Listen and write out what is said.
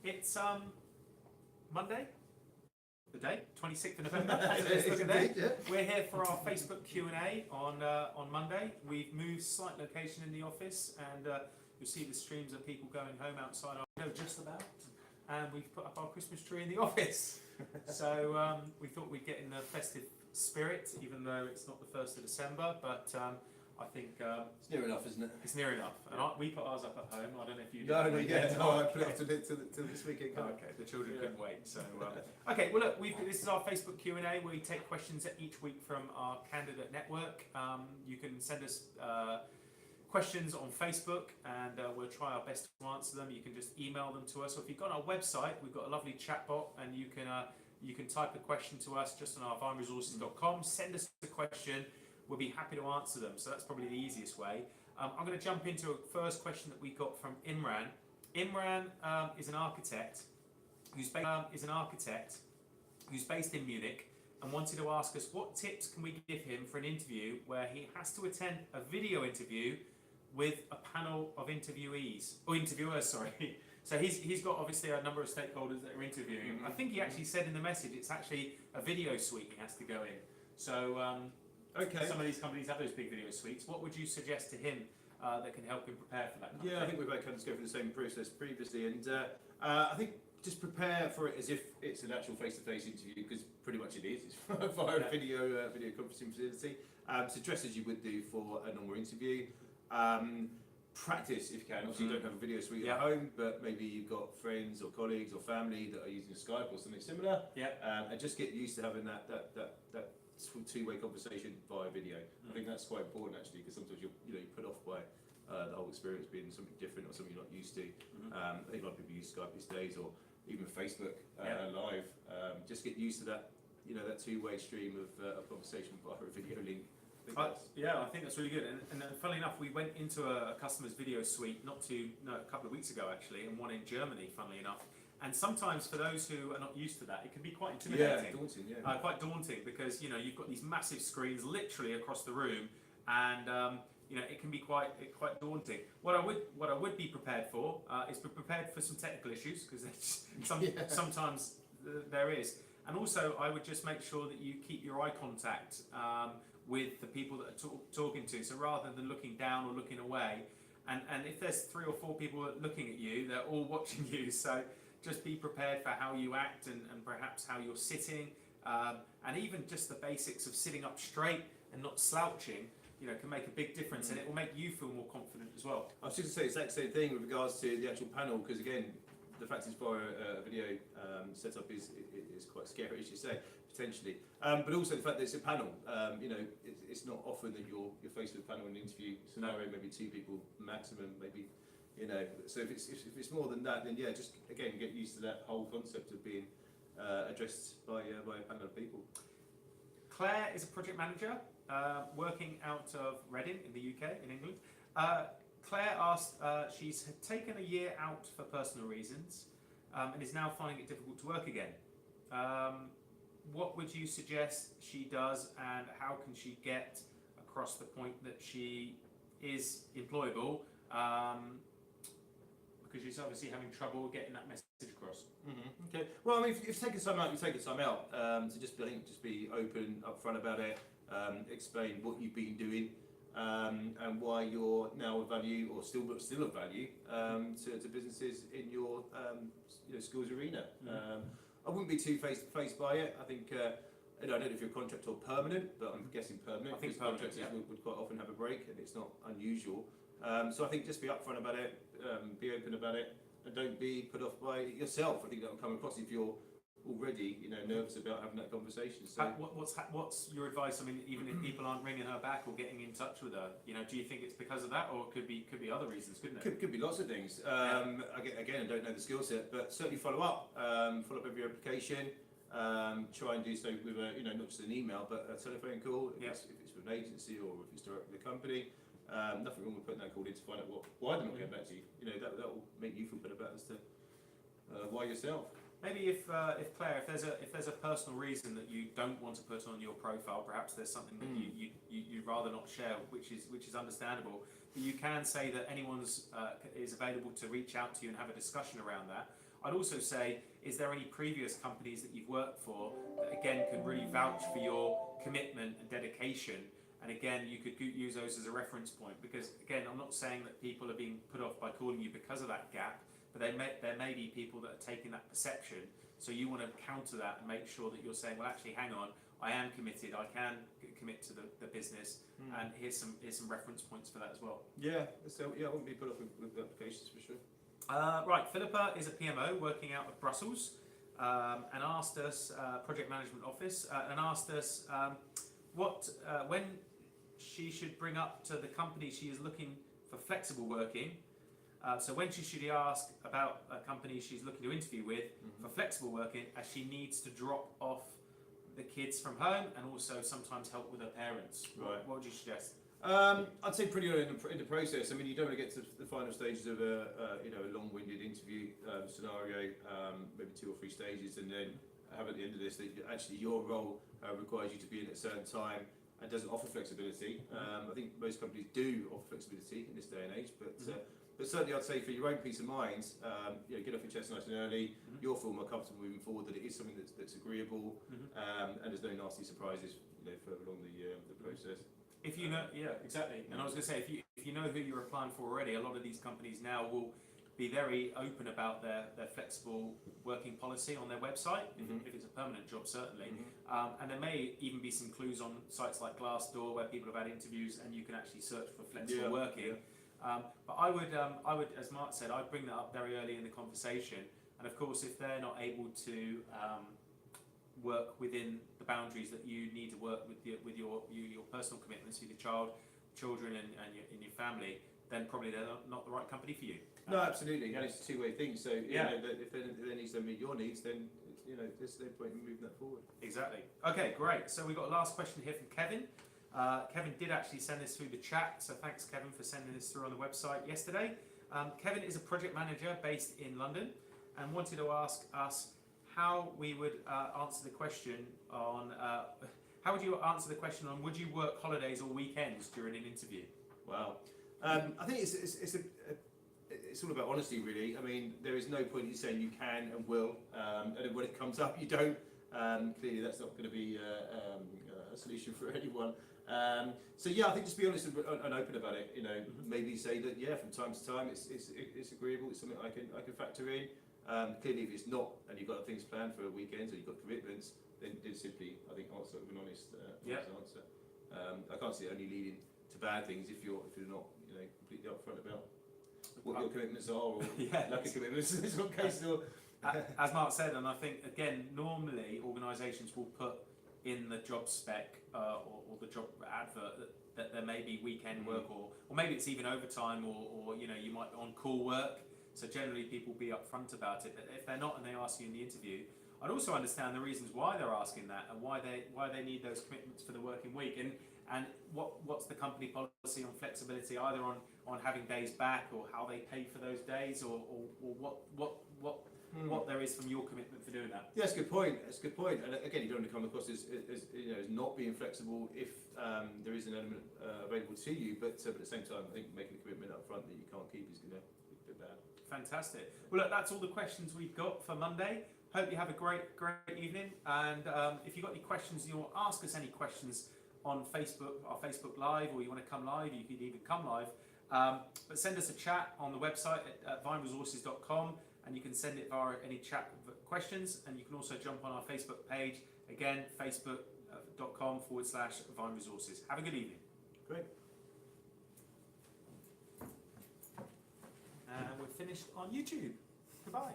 It's Monday, the day, 26th of November. As it is looking there. Yeah. We're here for our Facebook Q&A on Monday. We've moved slight location in the office, and you'll see the streams of people going home outside our window just about. And we've put up our Christmas tree in the office. So we thought we'd get in the festive spirit, even though it's not the 1st of December, but I think It's near enough, isn't it? it's near enough. And we put ours up at home. I don't know if you did. I put it off till this weekend. Okay, the children couldn't wait. So, okay, well, look, this is our Facebook Q&A where we take questions each week from our candidate network. You can send us questions on Facebook, and we'll try our best to answer them. You can just email them to us, or if you've got our website, we've got a lovely chat bot, and you can type a question to us just on our vineresources.com. Send us the question. We'll be happy to answer them. So that's probably the easiest way. I'm going to jump into a first question that we got from Imran. Imran is an architect who's based in Munich, and wanted to ask us what tips can we give him for an interview where he has to attend a video interview with a panel of interviewers. Sorry. So he's got obviously a number of stakeholders that are interviewing him. I think he actually said in the message it's actually a video suite he has to go in. So Okay. some of these companies have those big video suites. What would you suggest to him that can help him prepare for that? Yeah, I think we've both kind of go through the same process previously, and I think just prepare for it as if it's an actual face-to-face interview, because pretty much it is. It's via a video conferencing facility. So dress as you would do for a normal interview. Practice if you can. Obviously, you don't have a video suite at home, but maybe you've got friends or colleagues or family that are using Skype or something similar. And just get used to having that two-way conversation via video. I think that's quite important actually, because sometimes you're put off by the whole experience being something different or something you're not used to. I think a lot of people use Skype these days, or even Facebook Live. Just get used to that, that two-way stream of conversation via a video link. I think that's really good. And funnily enough, we went into a customer's video suite a couple of weeks ago actually, and one in Germany, funnily enough. And sometimes for those who are not used to that, it can be quite intimidating. Yeah, daunting, quite daunting, because you've got these massive screens literally across the room, and it can be quite daunting. What I would be prepared for is be prepared for some technical issues, because sometimes there is. And also, I would just make sure that you keep your eye contact with the people that are talking to. So rather than looking down or looking away, and if there's 3 or 4 people looking at you, they're all watching you. So just be prepared for how you act and perhaps how you're sitting, and even just the basics of sitting up straight and not slouching, can make a big difference, and it will make you feel more confident as well. I was just going to say the exact same thing with regards to the actual panel, because again, the fact it's via a video setup is quite scary, as you say, potentially. But also the fact that it's a panel. It's not often that you're faced with a panel in an interview scenario, maybe 2 people maximum, maybe. So if it's more than that, then just again get used to that whole concept of being addressed by a panel of people. Claire is a project manager working out of Reading in the UK, in England. Claire asked, she's taken a year out for personal reasons and is now finding it difficult to work again. What would you suggest she does, and how can she get across the point that she is employable? Because she's obviously having trouble getting that message across. Okay. Well, I mean, if you've taken time out, you've taken time out. So just be open, upfront about it. Explain what you've been doing, and why you're now of value, or still of value to businesses in your skills arena. I wouldn't be too faced by it. I think I don't know if you're contract or permanent, but I'm guessing permanent. I think because contractors would quite often have a break, and it's not unusual. So I think just be upfront about it, be open about it, and don't be put off by it yourself. I think that will come across if you're already nervous about having that conversation. So what's your advice? I mean, even if people aren't ringing her back or getting in touch with her, do you think it's because of that, or it could be other reasons, couldn't it? Could be lots of things. Again, I don't know the skill set, but certainly follow up every application. Try and do so with not just an email, but a telephone call if it's with an agency or if it's directly the company. Nothing wrong with putting that call in to find out why they're not getting back to you. That will make you feel better about as to why yourself. Maybe if Claire, if there's a personal reason that you don't want to put on your profile, perhaps there's something that you'd rather not share, which is understandable. But you can say that anyone's is available to reach out to you and have a discussion around that. I'd also say, is there any previous companies that you've worked for that again can really vouch for your commitment and dedication? And again, you could use those as a reference point, because again, I'm not saying that people are being put off by calling you because of that gap, but there may be people that are taking that perception. So you want to counter that and make sure that you're saying, well, actually, hang on, I am committed. I can commit to the business, and here's some reference points for that as well. Yeah, so I wouldn't be put off with applications for sure. Right, Philippa is a PMO working out of Brussels, and asked us, project management office, and asked us when she should bring up to the company she is looking for flexible working. So when should she ask about a company she's looking to interview with for flexible working, as she needs to drop off the kids from home and also sometimes help with her parents. Right. What would you suggest? I'd say pretty early in the process. I mean, you don't want to get to the final stages of a long-winded interview scenario, maybe 2 or 3 stages, and then have at the end of this that actually your role requires you to be in at a certain time and doesn't offer flexibility. I think most companies do offer flexibility in this day and age, but certainly I'd say for your own peace of mind, get off your chest nice and early. You'll feel more comfortable moving forward that it is something that's agreeable, and there's no nasty surprises further along the process. If you know, yeah, exactly. And I was going to say, if you know who you're applying for already, a lot of these companies now will be very open about their flexible working policy on their website, if it's a permanent job, certainly. And there may even be some clues on sites like Glassdoor where people have had interviews and you can actually search for flexible working. But I would, as Mark said, I'd bring that up very early in the conversation. And of course, if they're not able to work within the boundaries that you need to work with your personal commitments with your children and your family, then probably they're not the right company for you. No, absolutely. And it's a two-way thing. So if they need to meet your needs, then there's no point in moving that forward. Exactly. Okay, great. So we've got a last question here from Kevin. Kevin did actually send this through the chat, so thanks Kevin for sending this through on the website yesterday. Kevin is a project manager based in London and wanted to ask us how we would answer the question on how would you answer the question on would you work holidays or weekends during an interview? Wow. I think it's all about honesty, really. I mean, there is no point in saying you can and will, and then when it comes up, you don't. Clearly, that's not going to be a solution for anyone. So yeah, I think just be honest and open about it. Maybe say that from time to time it's agreeable. It's something I can factor in. Clearly, if it's not, and you've got things planned for weekends or you've got commitments, then simply I think answer with an honest answer. I can't see it only leading to bad things if you're not completely upfront about what your commitments are or lack of commitments in some cases. As Mark said, and I think again, normally organisations will put in the job spec or the job advert that there may be weekend work or maybe it's even overtime or you might be on call work. So generally people be upfront about it. But if they're not and they ask you in the interview, I'd also understand the reasons why they're asking that and why they need those commitments for the working week and what's the company policy on flexibility, either on having days back or how they pay for those days or what there is from your commitment for doing that. Yeah, that's a good point. And again, you don't want to come across as not being flexible if there is an element available to you. But at the same time, I think making a commitment up front that you can't keep is going to be a bit bad. Fantastic. Well, look, that's all the questions we've got for Monday. Hope you have a great evening. And if you've got any questions, you want to ask us any questions on Facebook, our Facebook Live, or you want to come live, you could even come live. But send us a chat on the website at vineresources.com. And you can send it via any chat questions, and you can also jump on our Facebook page, again, facebook.com/Vine Resources. Have a good evening. Great. And we're finished on YouTube. Goodbye.